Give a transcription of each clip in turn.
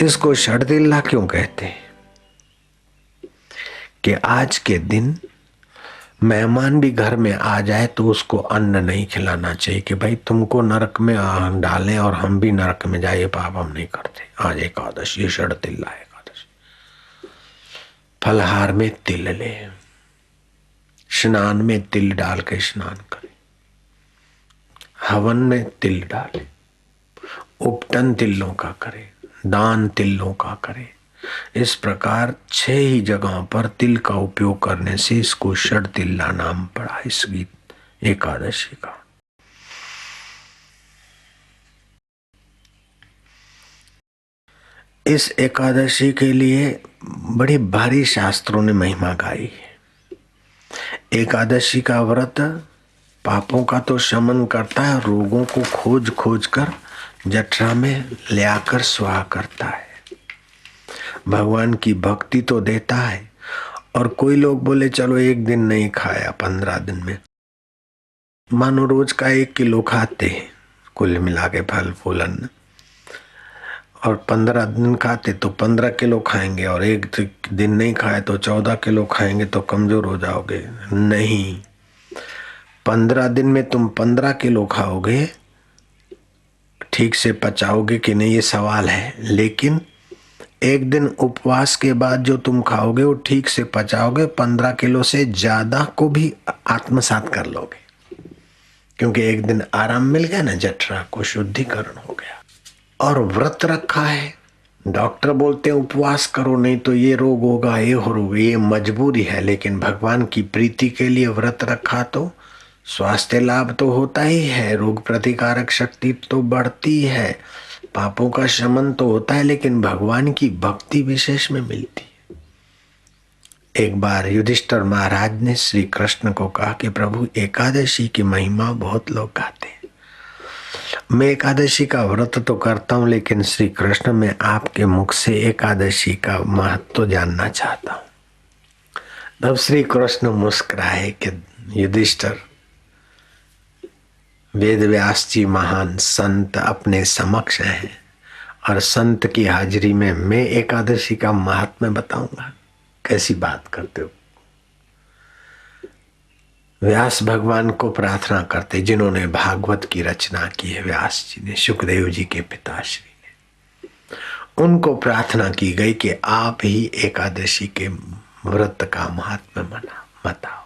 इसको षडदिल्ला क्यों कहते हैं? कि आज के दिन मेहमान भी घर में आ जाए तो उसको अन्न नहीं खिलाना चाहिए कि भाई तुमको नरक में डालें और हम भी नरक में जाए, पाप हम नहीं करते। आज एकादशी, ये षडदिल्ला एकादशी। फलहार में तिल ले, स्नान में तिल डाल के स्नान करें, हवन में तिल डाले, उपटन तिलों का करे, दान तिलों का करे। इस प्रकार 6 ही जगहों पर तिल का उपयोग करने से इसको षडदिल्ला नाम पड़ा इस गीत एकादशी का। इस एकादशी के लिए बड़ी भारी शास्त्रों ने महिमा गाई है। एकादशी का व्रत पापों का तो शमन करता है, रोगों को खोज खोज कर जठरा में ले आकर स्वाहा करता है, भगवान की भक्ति तो देता है। और कोई लोग बोले चलो एक दिन नहीं खाया, 15 दिन में, मानो रोज का 1 किलो खाते हैं कुल मिला के फल फूल अन्न, और 15 दिन खाते तो 15 किलो खाएंगे, और एक दिन नहीं खाए तो 14 किलो खाएंगे तो कमजोर हो जाओगे। नहीं, 15 दिन में तुम 15 किलो खाओगे, ठीक से पचाओगे कि नहीं ये सवाल है, लेकिन एक दिन उपवास के बाद जो तुम खाओगे वो ठीक से पचाओगे, 15 किलो से ज्यादा को भी आत्मसात कर लोगे, क्योंकि एक दिन आराम मिल गया ना, जठरा को शुद्धिकरण हो गया। और व्रत रखा है, डॉक्टर बोलते हैं उपवास करो नहीं तो ये रोग होगा, ये होगा, ये मजबूरी है, लेकिन भगवान की प्रीति के लिए व्रत रखा तो स्वास्थ्य लाभ तो होता ही है, रोग प्रतिकारक शक्ति तो बढ़ती है, पापों का शमन तो होता है, लेकिन भगवान की भक्ति विशेष में मिलती है। एक बार युधिष्ठिर महाराज ने श्री कृष्ण को कहा कि प्रभु एकादशी की महिमा बहुत लोग गाते हैं, मैं एकादशी का व्रत तो करता हूं, लेकिन श्री कृष्ण मैं आपके मुख से एकादशी का महत्व जानना चाहता हूं। तब श्री कृष्ण मुस्कुराए कि युधिष्ठिर, वेद व्यास जी महान संत अपने समक्ष हैं, और संत की हाजिरी में मैं एकादशी का महात्म्य बताऊंगा, कैसी बात करते हो। व्यास भगवान को प्रार्थना करते, जिन्होंने भागवत की रचना की है, व्यास जी ने, सुखदेव जी के पिताश्री ने, उनको प्रार्थना की गई कि आप ही एकादशी के व्रत का महात्म्य बताओ।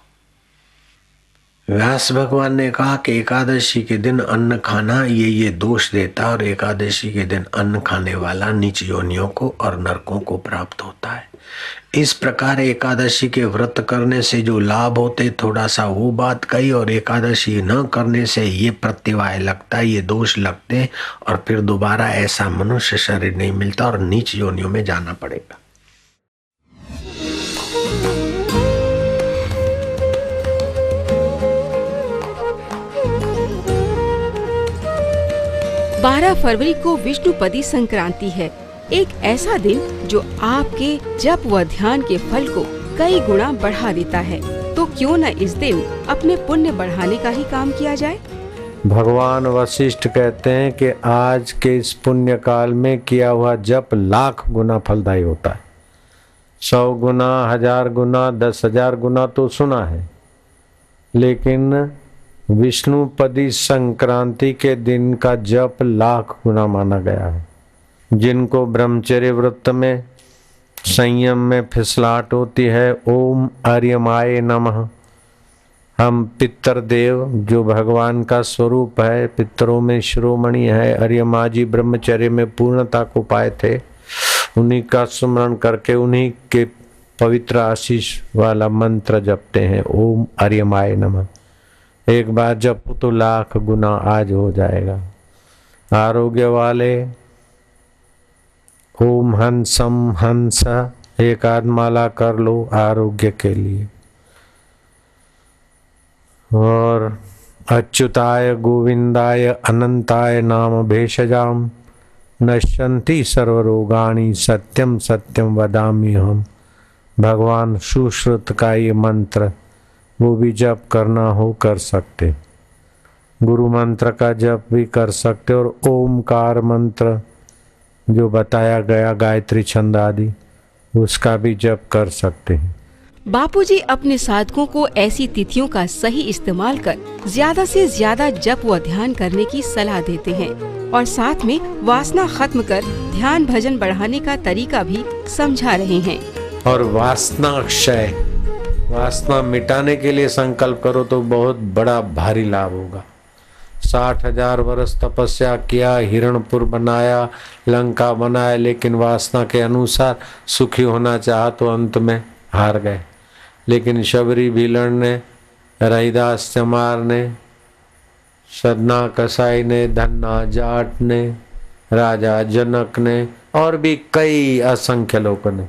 व्यास भगवान ने कहा कि एकादशी के दिन अन्न खाना ये दोष देता, और एकादशी के दिन अन्न खाने वाला नीच योनियों को और नरकों को प्राप्त होता है। इस प्रकार एकादशी के व्रत करने से जो लाभ होते थोड़ा सा वो बात कही, और एकादशी न करने से ये प्रत्यवाय लगता, ये दोष लगते, और फिर दोबारा ऐसा मनुष्य शरीर नहीं मिलता और नीच योनियों में जाना पड़ेगा। 12 फरवरी को विष्णुपदी संक्रांति है, एक ऐसा दिन जो आपके जप व ध्यान के फल को कई गुना बढ़ा देता है। तो क्यों न इस दिन अपने पुण्य बढ़ाने का ही काम किया जाए। भगवान वशिष्ठ कहते हैं कि आज के इस पुण्य काल में किया हुआ जप लाख गुना फलदायी होता है। 100 गुना, 1000 गुना, 10,000 गुना तो सुना है, लेकिन विष्णुपदी संक्रांति के दिन का जप लाख गुना माना गया है। जिनको ब्रह्मचर्य व्रत में संयम में फिसलाहट होती है, ओम आर्यमाय नमः, हम पितृदेव जो भगवान का स्वरूप है, पितरों में शिरोमणि है, अर्यमा जी ब्रह्मचर्य में पूर्णता को पाए थे, उन्हीं का स्मरण करके उन्हीं के पवित्र आशीष वाला मंत्र जपते हैं, ओम अर्यमाय नमः। एक बार जपो तो लाख गुना आज हो जाएगा। आरोग्य वाले ओम हंसम हंस एक आधमाला कर लो आरोग्य के लिए। और अच्युताय गोविंदाय अनंताय नाम भेषजाम नश्यन्ति सर्वरोगाणि सत्यम सत्यम वदामि हम। भगवान सुश्रुत का ये मंत्र वो भी जप करना हो कर सकते, गुरु मंत्र का जप भी कर सकते, और ओमकार मंत्र जो बताया गया गायत्री छंद आदि, उसका भी जप कर सकते हैं। बापूजी अपने साधकों को ऐसी तिथियों का सही इस्तेमाल कर ज्यादा से ज्यादा जप व ध्यान करने की सलाह देते हैं और साथ में वासना खत्म कर ध्यान भजन बढ़ाने का तरीका भी समझा रहे हैं। और वासना क्षय, वासना मिटाने के लिए संकल्प करो तो बहुत बड़ा भारी लाभ होगा। 60,000 वर्ष तपस्या किया, हिरणपुर बनाया, लंका बनाया, लेकिन वासना के अनुसार सुखी होना चाहा तो अंत में हार गए। लेकिन शबरी भीलड़ ने, रहीदास चमार ने, सदना कसाई ने, धन्ना जाट ने, राजा जनक ने और भी कई असंख्य लोगों ने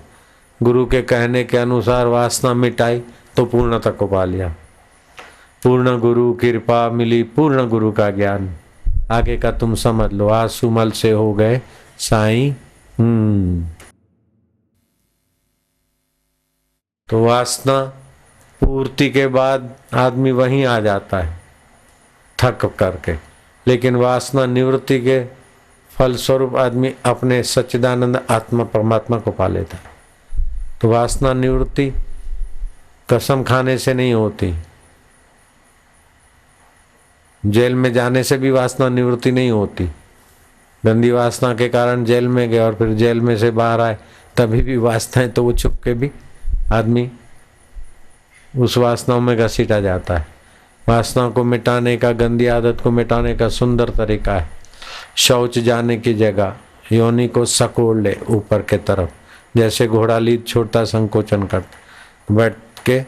गुरु के कहने के अनुसार वासना मिटाई तो पूर्णता को पा लिया। पूर्ण गुरु कृपा मिली, पूर्ण गुरु का ज्ञान। आगे का तुम समझ लो। आसुमल से हो गए साईं। तो वासना पूर्ति के बाद आदमी वहीं आ जाता है थक करके, लेकिन वासना निवृत्ति के फलस्वरूप आदमी अपने सच्चिदानंद आत्मा परमात्मा को पा लेता है। तो वासना निवृत्ति कसम खाने से नहीं होती, जेल में जाने से भी वासना निवृत्ति नहीं होती। गंदी वासना के कारण जेल में गए और फिर जेल में से बाहर आए, तभी भी वासनाएं तो वो छुप के भी आदमी उस वासनाओं में घसीटा जाता है। वासना को मिटाने का, गंदी आदत को मिटाने का सुंदर तरीका है, शौच जाने की जगह योनि को सकोड़ ले ऊपर के तरफ, जैसे घोड़ा लीद छोड़ता संकोचन करता, बैठ के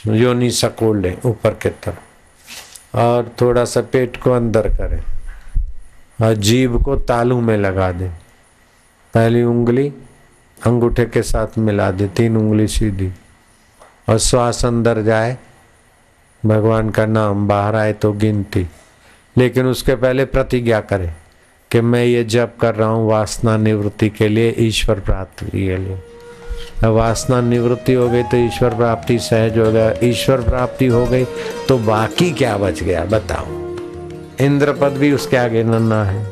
योनि सकोड़ ले ऊपर के तरफ और थोड़ा सा पेट को अंदर करे और जीभ को तालू में लगा दे। पहली उंगली अंगूठे के साथ मिला दे, 3 उंगली सीधी, और श्वास अंदर जाए, भगवान का नाम बाहर आए तो गिनती। लेकिन उसके पहले प्रतिज्ञा करे कि मैं ये जप कर रहा हूँ वासना निवृत्ति के लिए, ईश्वर प्राप्ति के लिए। वासना निवृत्ति हो गई तो ईश्वर प्राप्ति सहज हो गया। ईश्वर प्राप्ति हो गई तो बाकी क्या बच गया बताओ। इंद्र पद भी उसके आगे नन्हा है।